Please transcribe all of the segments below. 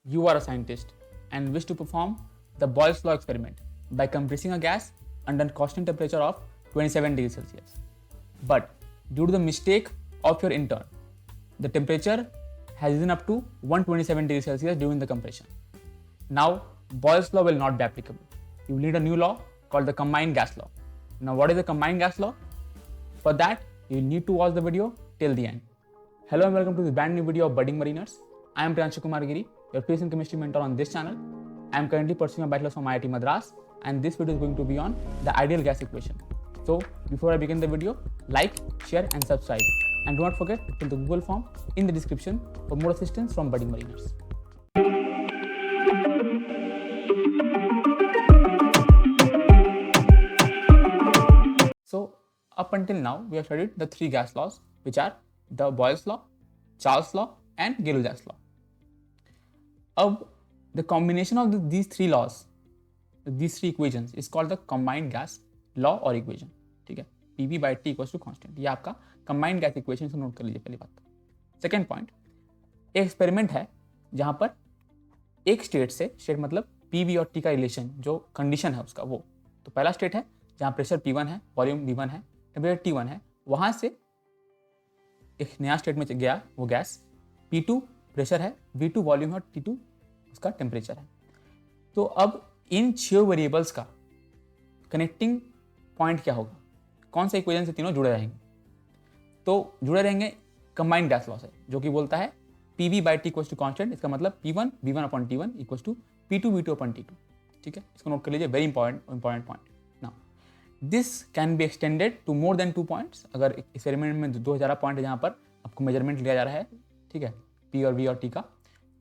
you are a scientist and wish to perform the Boyle's law experiment by compressing a gas under constant temperature of 27 degrees Celsius. But due to the mistake of your intern, the temperature has risen up to 127 degrees Celsius during the compression. Now, Boyle's law will not be applicable. You will need a new law called the combined gas law. Now, what is the combined gas law? For that, you will need to watch the video till the end. Hello and welcome to this brand new video of Budding Mariners. I am Priyanshu Kumar Giri, your physics and chemistry mentor on this channel. I am currently pursuing a bachelor's from IIT Madras, and this video is going to be on the ideal gas equation. So, before I begin the video, like, share and subscribe. And do not forget to fill the Google form in the description for more assistance from Budding Mariners. So, up until now, we have studied the three gas laws, which are the Boyle's law, Charles' law, and Gay-Lussac's law. Now, the combination of these three laws, these three equations, is called the combined gas law और equation. ठीक है, PV by T equals to constant. ये आपका combined gas equation से note कर लीजिए पहली बात. सेकेंड पॉइंट, एक एक्सपेरिमेंट है जहां पर एक स्टेट से, स्टेट मतलब PV और T का रिलेशन, जो कंडीशन है उसका वो, तो पहला स्टेट है जहां प्रेशर P1 है, वॉल्यूम V1 है, टेम्परेचर T1 है, वहां से एक नया स्टेट में गया वो गैस, P2 प्रेशर है, V2 वॉल्यूम है और T2 उसका टेम्परेचर है. तो अब इन 6 वेरिएबल्स का कनेक्टिंग पॉइंट क्या होगा, कौन सा इक्वेशन से तीनों जुड़े रहेंगे? तो जुड़े रहेंगे कंबाइंड गैस लॉ से, जो कि बोलता है PV by T equals to constant. इसका मतलब P1 V1 upon T1 equals to P2 V2 upon T2. ठीक है, इसको नोट कर लीजिए, very important point. Now this can be extended to more than 2 points. अगर एक्सपेरिमेंट में 2 ज़्यादा पॉइंट है जहाँ पर आपको मेजरमेंट लिया जा रहा है, ठीक है, P और V और T का,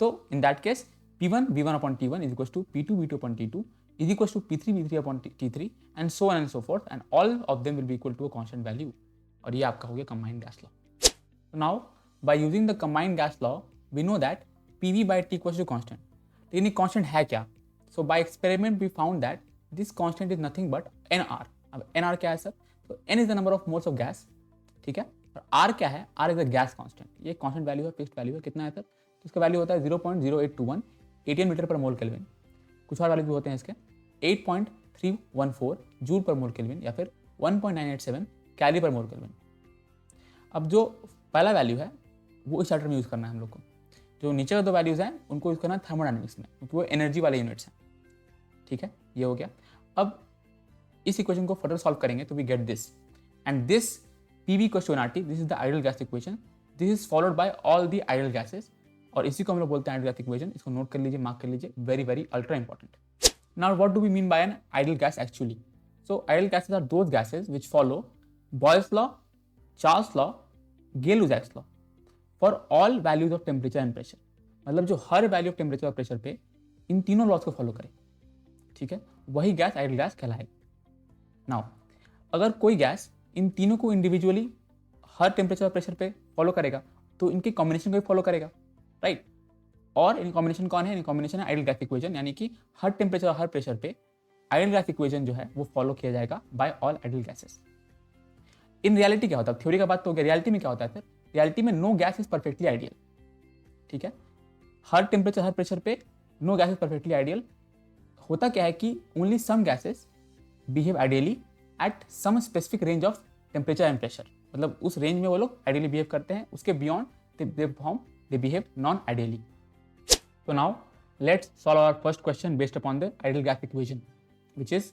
तो in that case P1 V1 upon T1 is equals to P2 V2 upon T2 is equals to P3 V3 upon T3 and so on and so forth, and all of them will be equal to a constant value. और ये आपका हो गया combined gas law. So now by using the combined gas law we know that PV by T equals to constant. लेकिन ये constant है क्या? So by experiment we found that this constant is nothing but NR. अब NR क्या है sir? तो N is the number of moles of gas. ठीक है, और R क्या है? R is a gas constant. ये constant value है, fixed value है. कितना है सर? तो इसका वैल्यू होता है 0.0821 18 मीटर पर मोल केल्विन. कुछ और वैल्यू भी होते हैं इसके, 8.314 जूल पर मोल केल्विन या फिर 1.987 कैलोरी पर मोल केल्विन. अब जो पहला वैल्यू है वो इस चैप्टर में यूज़ करना है हम लोग को. जो नीचे का 2 वैल्यूज़ हैं उनको यूज़ करना है थर्मोडायनेमिक्स में, क्योंकि वो एनर्जी वाले यूनिट्स हैं. ठीक है, ये हो गया. अब इस इक्वेशन को फर्दर सॉल्व करेंगे तो we get this, and this PV equals to nRT. This is the ideal gas equation. This is followed by all the ideal gases, और इसी को हम लोग बोलते हैं आइडियल गैस इक्वेशन. इसको नोट कर लीजिए, मार्क कर लीजिए, very very ultra important. Now what do we mean by an ideal gas actually? So ideal gases are those gases which follow Boyle's law, Charles law, Gay-Lussac's law for all values of temperature and pressure. मतलब जो हर value of temperature और pressure पे इन तीनों laws को follow करे, ठीक है, वही गैस आइडियल गैस कहलाएगी. नाउ अगर कोई गैस इन तीनों को इंडिविजुअली हर टेम्परेचर और प्रेशर पे फॉलो करेगा तो इनके कॉम्बिनेशन को भी फॉलो करेगा, राइट. और इन कॉम्बिनेशन कौन है? इन कॉम्बिनेशन है आइडियल गैस इक्वेशन, यानी कि हर टेम्परेचर और हर प्रेशर पे आइडियल गैस इक्वेशन जो है वो फॉलो किया जाएगा by all ideal gases. In reality क्या होता है? थ्योरी का बात तो हो गया, रियलिटी में क्या होता है सर? रियलिटी में no gas is perfectly ideal. ठीक है, हर टेम्परेचर हर प्रेशर पे no gas is perfectly ideal. होता क्या है कि only some gases behave ideally at some specific range of temperature and pressure. मतलब उस रेंज में वो लोग आइडियली बिहेव करते हैं, उसके beyond they behave non-ideally. So now let's solve our first question based upon the ideal gas equation, which is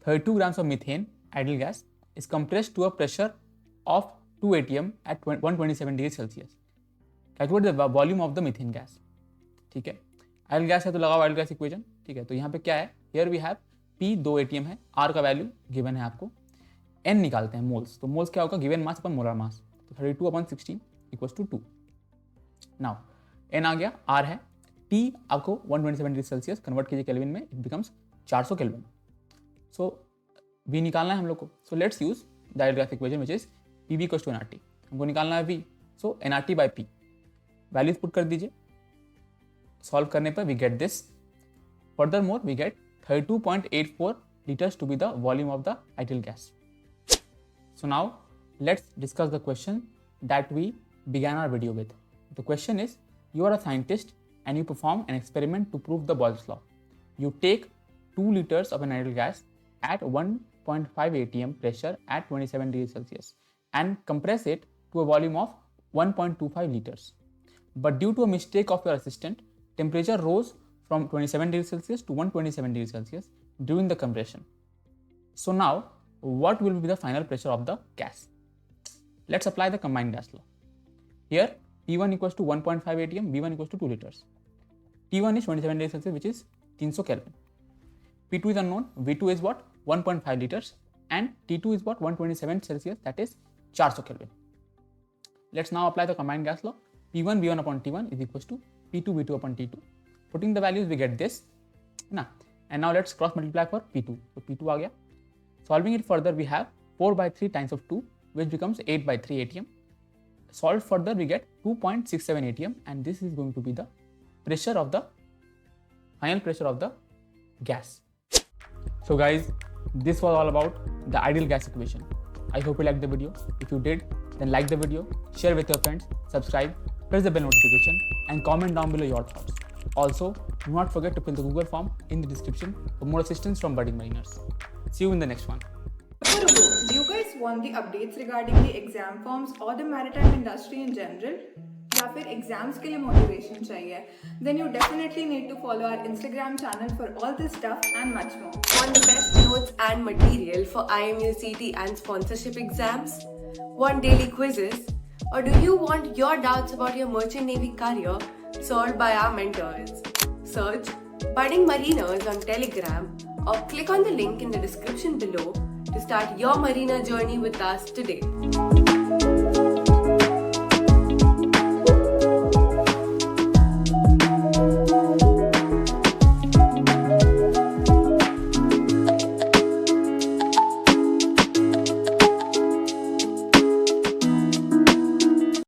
32 grams of methane ideal gas is compressed to a pressure of 2 atm at 127 degrees Celsius. Calculate the volume of the methane gas. ठीक है, ideal gas है तो लगाओ ideal gas equation. ठीक है, तो यहाँ पे क्या है? Here we have P 2 atm है, R का वैल्यू गिवन है आपको, N निकालते हैं मोल्स. तो मोल्स क्या होगा? Given mass upon molar mass. तो 32/16 इक्वल्स टू 2. नाउ N आ गया, R है, T आपको 127 डिग्री सेल्सियस कन्वर्ट कीजिए केल्विन में, it becomes 400 Kelvin. So V निकालना है हम लोग को. So let's use the ideal gas equation which is PV equals to nRT. हमको निकालना है V. So nRT by P values put कर दीजिए. सॉल्व करने पर we get this. Further more we get 32.84 liters to be the volume of the ideal gas. So now let's discuss the question that we began our video with. The question is, you are a scientist and you perform an experiment to prove the Boyle's law. You take 2 liters of an ideal gas at 1.5 atm pressure at 27 degrees Celsius and compress it to a volume of 1.25 liters. But due to a mistake of your assistant, temperature rose from 27 degrees Celsius to 127 degrees Celsius during the compression. So now, what will be the final pressure of the gas? Let's apply the combined gas law. Here, P1 equals to 1.5 atm, V1 equals to 2 liters. T1 is 27 degrees Celsius, which is 300 Kelvin. P2 is unknown, V2 is what? 1.5 liters, and T2 is what? 127 Celsius, that is 400 Kelvin. Let's now apply the combined gas law. P1 V1 upon T1 is equals to P2 V2 upon T2. Putting the values, we get this. And now let's cross multiply for P2. So P2 aa gaya. Solving it further, we have 4 by 3 times of 2, which becomes 8 by 3 atm. Solved further, we get 2.67 atm, and this is going to be the pressure of the final pressure of the gas. So guys, this was all about the ideal gas equation. I hope you liked the video. If you did, then like the video, share with your friends, subscribe, press the bell notification, and comment down below your thoughts. Also, do not forget to fill the Google form in the description for more assistance from budding mariners. See you in the next one. Do you guys want the updates regarding the exam forms or the maritime industry in general? या फिर exams के लिए motivation चाहिए? Then you definitely need to follow our Instagram channel for all this stuff and much more. Want the best notes and material for IMU CT and sponsorship exams? Want daily quizzes? Or do you want your doubts about your merchant navy career solved by our mentors? Search Budding Mariners on Telegram or click on the link in the description below to start your mariner journey with us today.